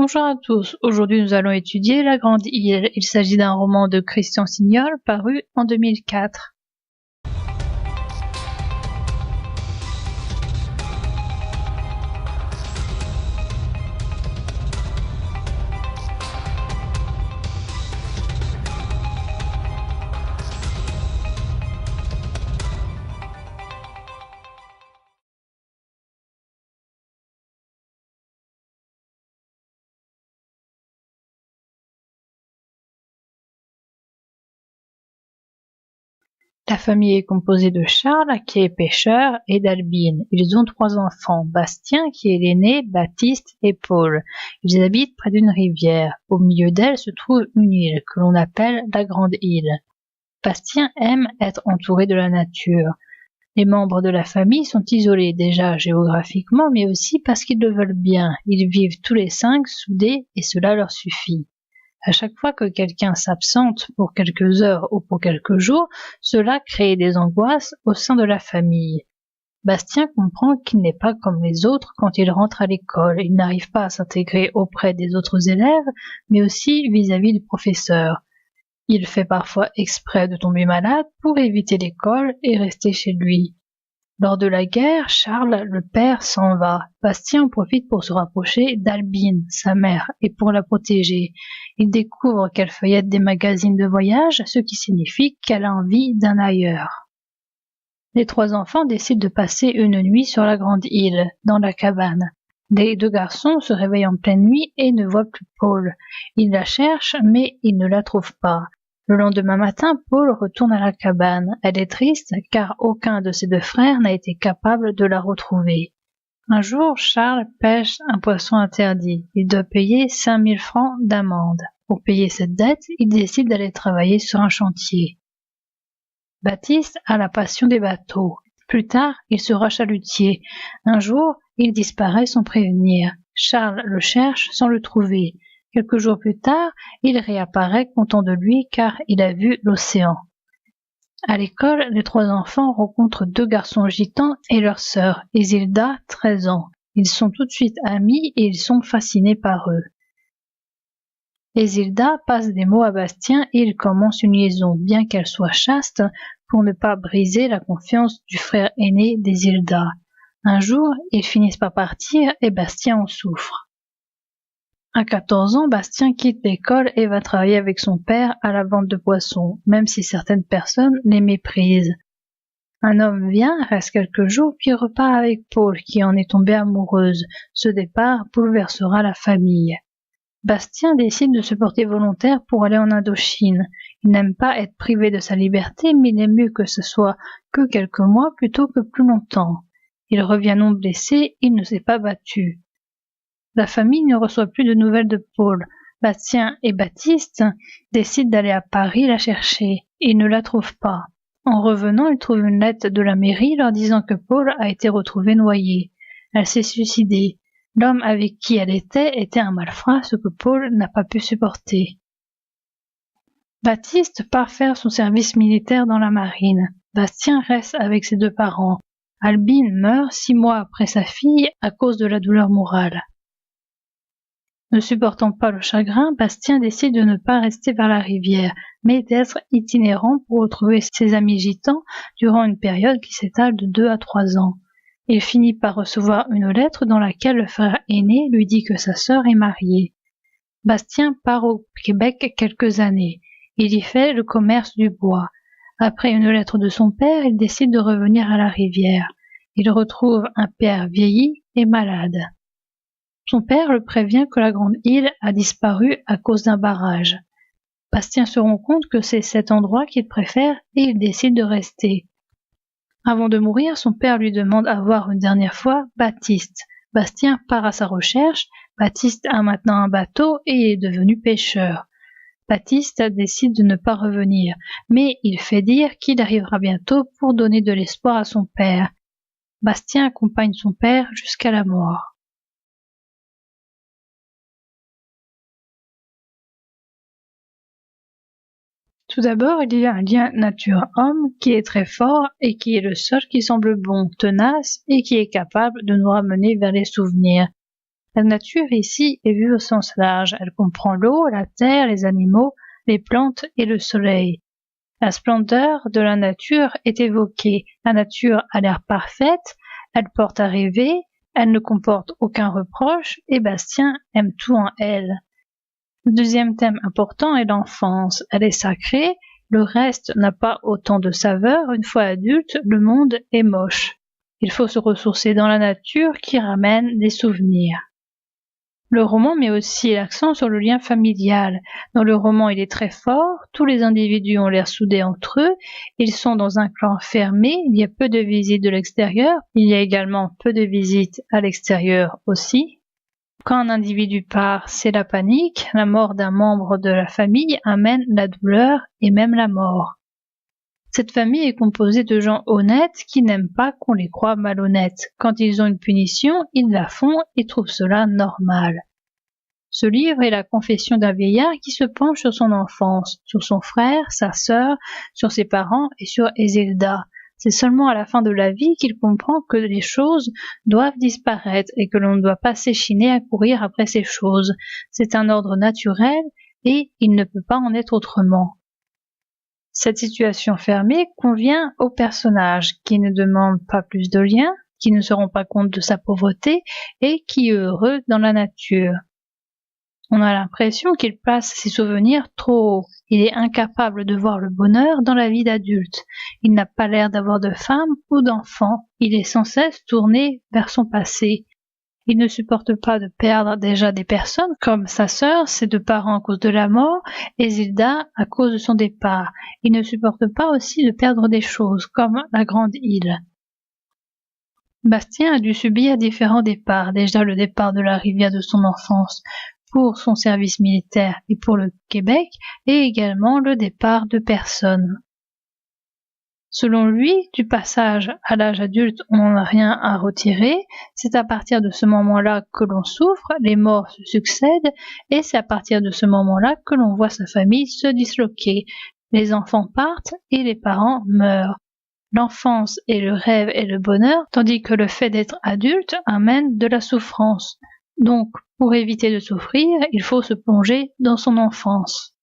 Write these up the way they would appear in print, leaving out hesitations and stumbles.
Bonjour à tous, aujourd'hui nous allons étudier La Grande Île. Il s'agit d'un roman de Christian Signol paru en 2004. La famille est composée de Charles, qui est pêcheur, et d'Albine. Ils ont 3 enfants, Bastien, qui est l'aîné, Baptiste et Paul. Ils habitent près d'une rivière. Au milieu d'elle se trouve une île, que l'on appelle la Grande Île. Bastien aime être entouré de la nature. Les membres de la famille sont isolés déjà géographiquement, mais aussi parce qu'ils le veulent bien. Ils vivent tous les 5 soudés et cela leur suffit. À chaque fois que quelqu'un s'absente pour quelques heures ou pour quelques jours, cela crée des angoisses au sein de la famille. Bastien comprend qu'il n'est pas comme les autres quand il rentre à l'école. Il n'arrive pas à s'intégrer auprès des autres élèves, mais aussi vis-à-vis du professeur. Il fait parfois exprès de tomber malade pour éviter l'école et rester chez lui. Lors de la guerre, Charles, le père, s'en va. Bastien en profite pour se rapprocher d'Albine, sa mère, et pour la protéger. Il découvre qu'elle feuillette des magazines de voyage, ce qui signifie qu'elle a envie d'un ailleurs. Les 3 enfants décident de passer une nuit sur la Grande Île, dans la cabane. Les 2 garçons se réveillent en pleine nuit et ne voient plus Paul. Ils la cherchent, mais ils ne la trouvent pas. Le lendemain matin, Paul retourne à la cabane. Elle est triste car aucun de ses 2 frères n'a été capable de la retrouver. Un jour, Charles pêche un poisson interdit. Il doit payer 5000 francs d'amende. Pour payer cette dette, il décide d'aller travailler sur un chantier. Baptiste a la passion des bateaux. Plus tard, il sera chalutier. Un jour, il disparaît sans prévenir. Charles le cherche sans le trouver. Quelques jours plus tard, il réapparaît content de lui car il a vu l'océan. À l'école, les 3 enfants rencontrent 2 garçons gitans et leur sœur, Isilda, 13 ans. Ils sont tout de suite amis et ils sont fascinés par eux. Isilda passe des mots à Bastien et ils commencent une liaison, bien qu'elle soit chaste, pour ne pas briser la confiance du frère aîné d'Isilda. Un jour, ils finissent par partir et Bastien en souffre. À 14 ans, Bastien quitte l'école et va travailler avec son père à la vente de poissons, même si certaines personnes les méprisent. Un homme vient, reste quelques jours, puis repart avec Paul, qui en est tombée amoureuse. Ce départ bouleversera la famille. Bastien décide de se porter volontaire pour aller en Indochine. Il n'aime pas être privé de sa liberté, mais il aime mieux que ce soit que quelques mois plutôt que plus longtemps. Il revient non blessé, il ne s'est pas battu. La famille ne reçoit plus de nouvelles de Paul. Bastien et Baptiste décident d'aller à Paris la chercher. Ils ne la trouvent pas. En revenant, ils trouvent une lettre de la mairie leur disant que Paul a été retrouvé noyé. Elle s'est suicidée. L'homme avec qui elle était un malfrat, ce que Paul n'a pas pu supporter. Baptiste part faire son service militaire dans la marine. Bastien reste avec ses 2 parents. Albine meurt 6 mois après sa fille à cause de la douleur morale. Ne supportant pas le chagrin, Bastien décide de ne pas rester vers la rivière, mais d'être itinérant pour retrouver ses amis gitans durant une période qui s'étale de 2 à 3 ans. Il finit par recevoir une lettre dans laquelle le frère aîné lui dit que sa sœur est mariée. Bastien part au Québec quelques années. Il y fait le commerce du bois. Après une lettre de son père, il décide de revenir à la rivière. Il retrouve un père vieilli et malade. Son père le prévient que la Grande Île a disparu à cause d'un barrage. Bastien se rend compte que c'est cet endroit qu'il préfère et il décide de rester. Avant de mourir, son père lui demande à voir une dernière fois Baptiste. Bastien part à sa recherche. Baptiste a maintenant un bateau et est devenu pêcheur. Baptiste décide de ne pas revenir, mais il fait dire qu'il arrivera bientôt pour donner de l'espoir à son père. Bastien accompagne son père jusqu'à la mort. Tout d'abord, il y a un lien nature-homme qui est très fort et qui est le seul qui semble bon, tenace et qui est capable de nous ramener vers les souvenirs. La nature ici est vue au sens large. Elle comprend l'eau, la terre, les animaux, les plantes et le soleil. La splendeur de la nature est évoquée. La nature a l'air parfaite, elle porte à rêver, elle ne comporte aucun reproche et Bastien aime tout en elle. Le deuxième thème important est l'enfance. Elle est sacrée, le reste n'a pas autant de saveur. Une fois adulte, le monde est moche. Il faut se ressourcer dans la nature qui ramène des souvenirs. Le roman met aussi l'accent sur le lien familial. Dans le roman, il est très fort, tous les individus ont l'air soudés entre eux, ils sont dans un clan fermé, il y a peu de visites de l'extérieur, il y a également peu de visites à l'extérieur aussi. Quand un individu part, c'est la panique, la mort d'un membre de la famille amène la douleur et même la mort. Cette famille est composée de gens honnêtes qui n'aiment pas qu'on les croie malhonnêtes. Quand ils ont une punition, ils la font et trouvent cela normal. Ce livre est la confession d'un vieillard qui se penche sur son enfance, sur son frère, sa sœur, sur ses parents et sur Isilda. C'est seulement à la fin de la vie qu'il comprend que les choses doivent disparaître et que l'on ne doit pas s'échiner à courir après ces choses. C'est un ordre naturel et il ne peut pas en être autrement. Cette situation fermée convient aux personnages qui ne demandent pas plus de liens, qui ne se rendent pas compte de sa pauvreté et qui est heureux dans la nature. On a l'impression qu'il place ses souvenirs trop haut. Il est incapable de voir le bonheur dans la vie d'adulte. Il n'a pas l'air d'avoir de femme ou d'enfant. Il est sans cesse tourné vers son passé. Il ne supporte pas de perdre déjà des personnes, comme sa sœur, ses deux parents à cause de la mort, et Zilda à cause de son départ. Il ne supporte pas aussi de perdre des choses, comme la grande île. Bastien a dû subir différents départs, déjà le départ de la rivière de son enfance, pour son service militaire et pour le Québec, et également le départ de personnes. Selon lui, du passage à l'âge adulte, on n'en a rien à retirer, c'est à partir de ce moment-là que l'on souffre, les morts se succèdent, et c'est à partir de ce moment-là que l'on voit sa famille se disloquer. Les enfants partent et les parents meurent. L'enfance est le rêve et le bonheur, tandis que le fait d'être adulte amène de la souffrance. Donc, pour éviter de souffrir, il faut se plonger dans son enfance.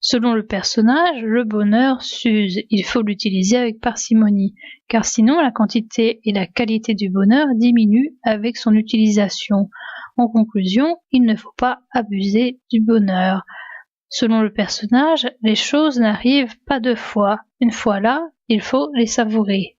Selon le personnage, le bonheur s'use, il faut l'utiliser avec parcimonie, car sinon la quantité et la qualité du bonheur diminuent avec son utilisation. En conclusion, il ne faut pas abuser du bonheur. Selon le personnage, les choses n'arrivent pas deux fois. Une fois là, il faut les savourer.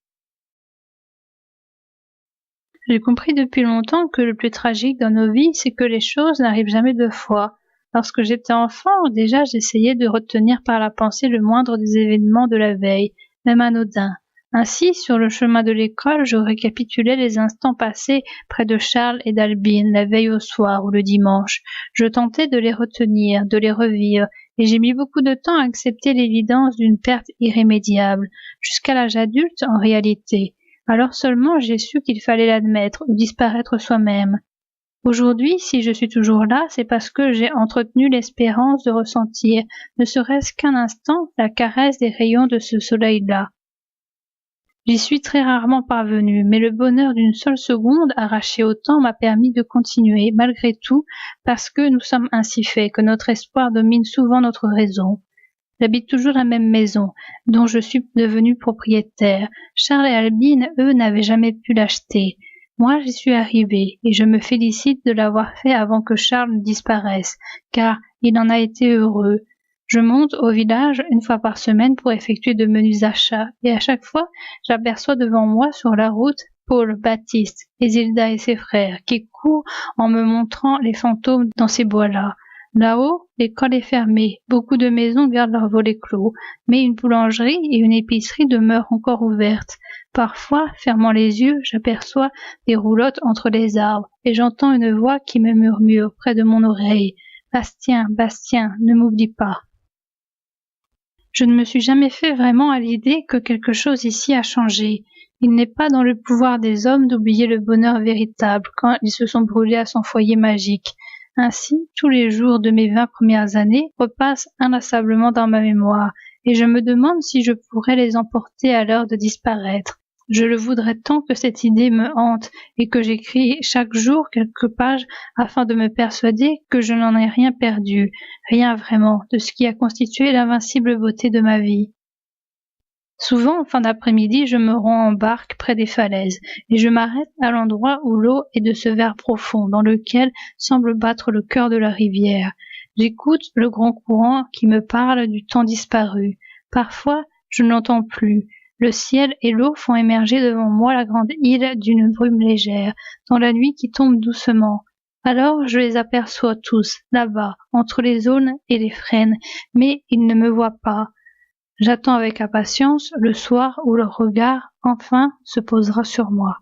J'ai compris depuis longtemps que le plus tragique dans nos vies, c'est que les choses n'arrivent jamais deux fois. Lorsque j'étais enfant, déjà j'essayais de retenir par la pensée le moindre des événements de la veille, même anodins. Ainsi, sur le chemin de l'école, je récapitulais les instants passés près de Charles et d'Albine, la veille au soir ou le dimanche. Je tentais de les retenir, de les revivre, et j'ai mis beaucoup de temps à accepter l'évidence d'une perte irrémédiable, jusqu'à l'âge adulte en réalité. Alors seulement j'ai su qu'il fallait l'admettre ou disparaître soi-même. Aujourd'hui, si je suis toujours là, c'est parce que j'ai entretenu l'espérance de ressentir, ne serait-ce qu'un instant, la caresse des rayons de ce soleil-là. J'y suis très rarement parvenue, mais le bonheur d'une seule seconde arrachée au temps m'a permis de continuer, malgré tout, parce que nous sommes ainsi faits, que notre espoir domine souvent notre raison. J'habite toujours la même maison, dont je suis devenue propriétaire. Charles et Albine, eux, n'avaient jamais pu l'acheter. Moi, j'y suis arrivée, et je me félicite de l'avoir fait avant que Charles ne disparaisse, car il en a été heureux. Je monte au village une fois par semaine pour effectuer de menus achats, et à chaque fois, j'aperçois devant moi sur la route Paul, Baptiste, Isilda et ses frères, qui courent en me montrant les fantômes dans ces bois-là. Là-haut, l'école est fermée, beaucoup de maisons gardent leurs volets clos, mais une boulangerie et une épicerie demeurent encore ouvertes. Parfois, fermant les yeux, j'aperçois des roulottes entre les arbres, et j'entends une voix qui me murmure près de mon oreille. « Bastien, Bastien, ne m'oublie pas. » Je ne me suis jamais fait vraiment à l'idée que quelque chose ici a changé. Il n'est pas dans le pouvoir des hommes d'oublier le bonheur véritable quand ils se sont brûlés à son foyer magique. Ainsi, tous les jours de mes 20 premières années repassent inlassablement dans ma mémoire, et je me demande si je pourrais les emporter à l'heure de disparaître. Je le voudrais tant que cette idée me hante et que j'écris chaque jour quelques pages afin de me persuader que je n'en ai rien perdu, rien vraiment de ce qui a constitué l'invincible beauté de ma vie. Souvent, en fin d'après-midi, je me rends en barque près des falaises et je m'arrête à l'endroit où l'eau est de ce vert profond dans lequel semble battre le cœur de la rivière. J'écoute le grand courant qui me parle du temps disparu. Parfois, je n'entends plus. Le ciel et l'eau font émerger devant moi la grande île d'une brume légère, dans la nuit qui tombe doucement. Alors je les aperçois tous, là-bas, entre les aunes et les frênes, mais ils ne me voient pas. J'attends avec impatience le soir où leur regard, enfin, se posera sur moi.